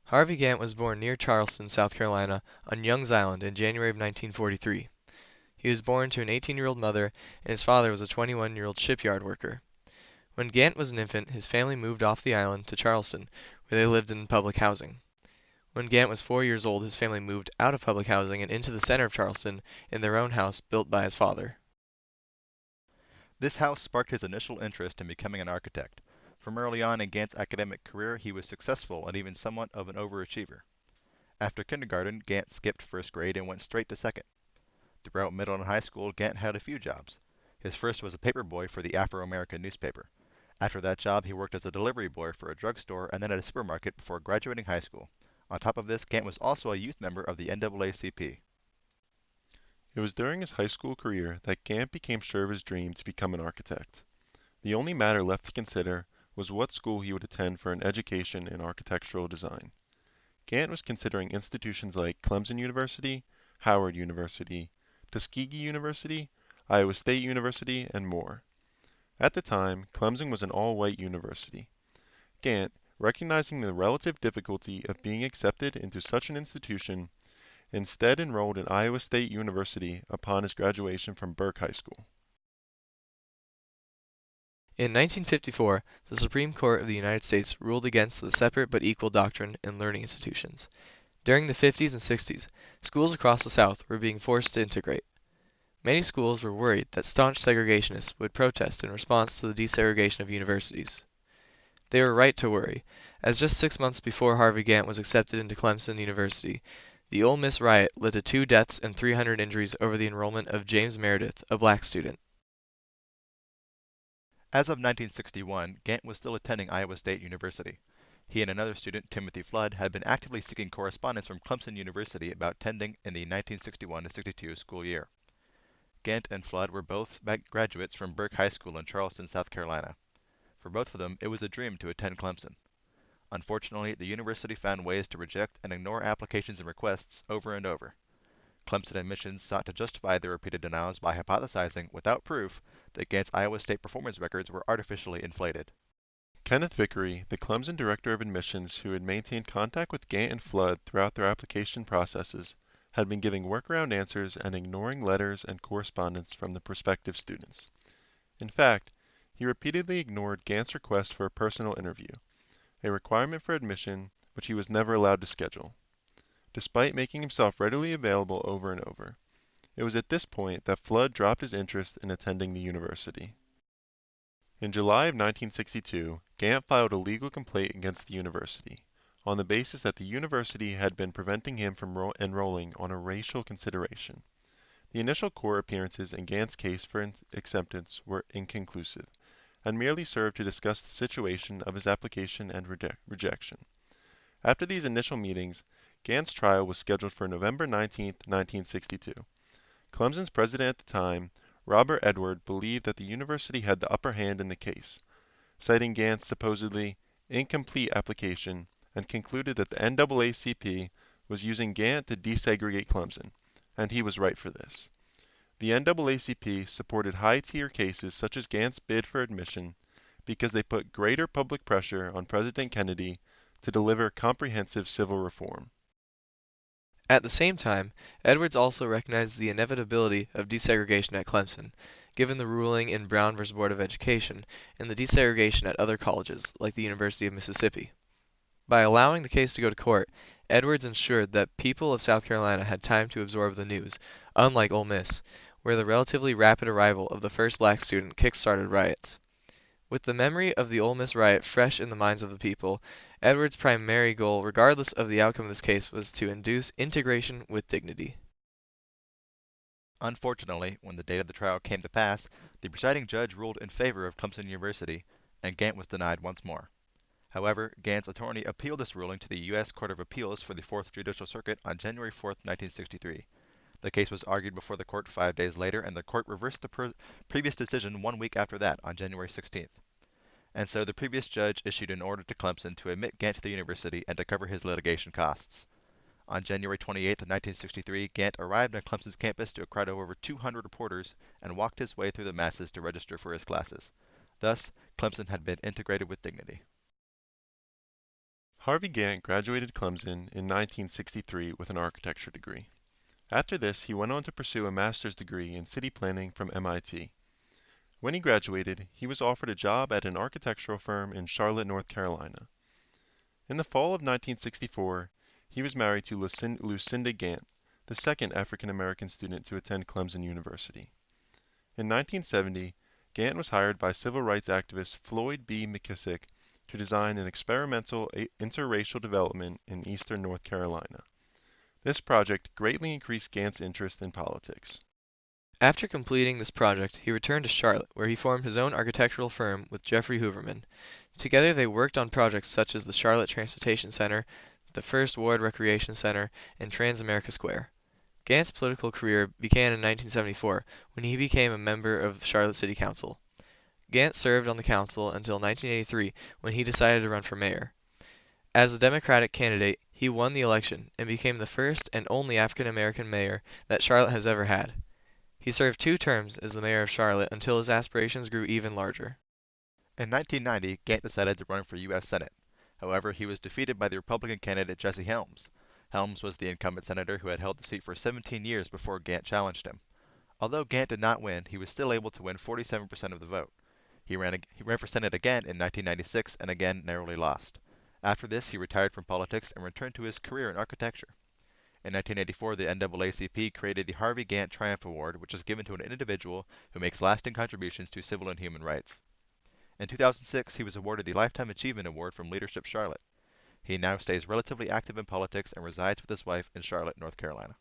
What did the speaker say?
Harvey Gantt was born near Charleston, South Carolina, on Young's Island in January of 1943. He was born to an 18-year-old mother, and his father was a 21-year-old shipyard worker. When Gantt was an infant, his family moved off the island to Charleston, where they lived in public housing. When Gantt was 4 years old, his family moved out of public housing and into the center of Charleston in their own house built by his father. This house sparked his initial interest in becoming an architect. From early on in Gantt's academic career, he was successful and even somewhat of an overachiever. After kindergarten, Gantt skipped first grade and went straight to second. Throughout middle and high school, Gantt had a few jobs. His first was a paperboy for the Afro-American newspaper. After that job, he worked as a delivery boy for a drugstore and then at a supermarket before graduating high school. On top of this, Gantt was also a youth member of the NAACP. It was during his high school career that Gantt became sure of his dream to become an architect. The only matter left to consider was what school he would attend for an education in architectural design. Gantt was considering institutions like Clemson University, Howard University, Tuskegee University, Iowa State University, and more. At the time, Clemson was an all-white university. Gantt, recognizing the relative difficulty of being accepted into such an institution, instead enrolled in Iowa State University upon his graduation from Burke High School. In 1954, the Supreme Court of the United States ruled against the separate but equal doctrine in learning institutions. During the 50s and 60s, schools across the South were being forced to integrate. Many schools were worried that staunch segregationists would protest in response to the desegregation of universities. They were right to worry, as just 6 months before Harvey Gantt was accepted into Clemson University, the Ole Miss riot led to 2 deaths and 300 injuries over the enrollment of James Meredith, a black student. As of 1961, Gantt was still attending Iowa State University. He and another student, Timothy Flood, had been actively seeking correspondence from Clemson University about attending in the 1961-62 school year. Gantt and Flood were both graduates from Burke High School in Charleston, South Carolina. For both of them, it was a dream to attend Clemson. Unfortunately, the university found ways to reject and ignore applications and requests over and over. Clemson admissions sought to justify their repeated denials by hypothesizing, without proof, that Gantt's Iowa State performance records were artificially inflated. Kenneth Vickery, the Clemson Director of Admissions who had maintained contact with Gantt and Flood throughout their application processes, had been giving workaround answers and ignoring letters and correspondence from the prospective students. In fact, he repeatedly ignored Gantt's request for a personal interview, a requirement for admission which he was never allowed to schedule, despite making himself readily available over and over. It was at this point that Flood dropped his interest in attending the university. In July of 1962, Gantt filed a legal complaint against the university, on the basis that the university had been preventing him from enrolling on a racial consideration. The initial court appearances in Gantt's case for acceptance were inconclusive, and merely served to discuss the situation of his application and rejection. After these initial meetings, Gantt's trial was scheduled for November 19, 1962. Clemson's president at the time, Robert Edward, believed that the university had the upper hand in the case, citing Gantt's supposedly incomplete application, and concluded that the NAACP was using Gantt to desegregate Clemson, and he was right for this. The NAACP supported high-tier cases such as Gantt's bid for admission because they put greater public pressure on President Kennedy to deliver comprehensive civil reform. At the same time, Edwards also recognized the inevitability of desegregation at Clemson, given the ruling in Brown v. Board of Education and the desegregation at other colleges, like the University of Mississippi. By allowing the case to go to court, Edwards ensured that people of South Carolina had time to absorb the news, unlike Ole Miss, where the relatively rapid arrival of the first black student kick-started riots. With the memory of the Ole Miss riot fresh in the minds of the people, Edwards' primary goal, regardless of the outcome of this case, was to induce integration with dignity. Unfortunately, when the date of the trial came to pass, the presiding judge ruled in favor of Clemson University, and Gantt was denied once more. However, Gantt's attorney appealed this ruling to the U.S. Court of Appeals for the Fourth Judicial Circuit on January 4, 1963. The case was argued before the court 5 days later, and the court reversed the previous decision 1 week after that, on January 16th. And so the previous judge issued an order to Clemson to admit Gantt to the university and to cover his litigation costs. On January 28, 1963, Gantt arrived on Clemson's campus to a crowd of over 200 reporters and walked his way through the masses to register for his classes. Thus, Clemson had been integrated with dignity. Harvey Gantt graduated Clemson in 1963 with an architecture degree. After this, he went on to pursue a master's degree in city planning from MIT. When he graduated, he was offered a job at an architectural firm in Charlotte, North Carolina. In the fall of 1964, he was married to Lucinda Gantt, the second African American student to attend Clemson University. In 1970, Gantt was hired by civil rights activist Floyd B. McKissick to design an experimental interracial development in eastern North Carolina. This project greatly increased Gantt's interest in politics. After completing this project, he returned to Charlotte, where he formed his own architectural firm with Jeffrey Hooverman. Together they worked on projects such as the Charlotte Transportation Center, the First Ward Recreation Center, and Transamerica Square. Gantt's political career began in 1974 when he became a member of Charlotte City Council. Gantt served on the council until 1983 when he decided to run for mayor. As a Democratic candidate, he won the election and became the first and only African American mayor that Charlotte has ever had. He served 2 terms as the mayor of Charlotte until his aspirations grew even larger. In 1990, Gantt decided to run for U.S. Senate. However, he was defeated by the Republican candidate Jesse Helms. Helms was the incumbent senator who had held the seat for 17 years before Gantt challenged him. Although Gantt did not win, he was still able to win 47% of the vote. He ran for Senate again in 1996 and again narrowly lost. After this, he retired from politics and returned to his career in architecture. In 1984, the NAACP created the Harvey Gantt Triumph Award, which is given to an individual who makes lasting contributions to civil and human rights. In 2006, he was awarded the Lifetime Achievement Award from Leadership Charlotte. He now stays relatively active in politics and resides with his wife in Charlotte, North Carolina.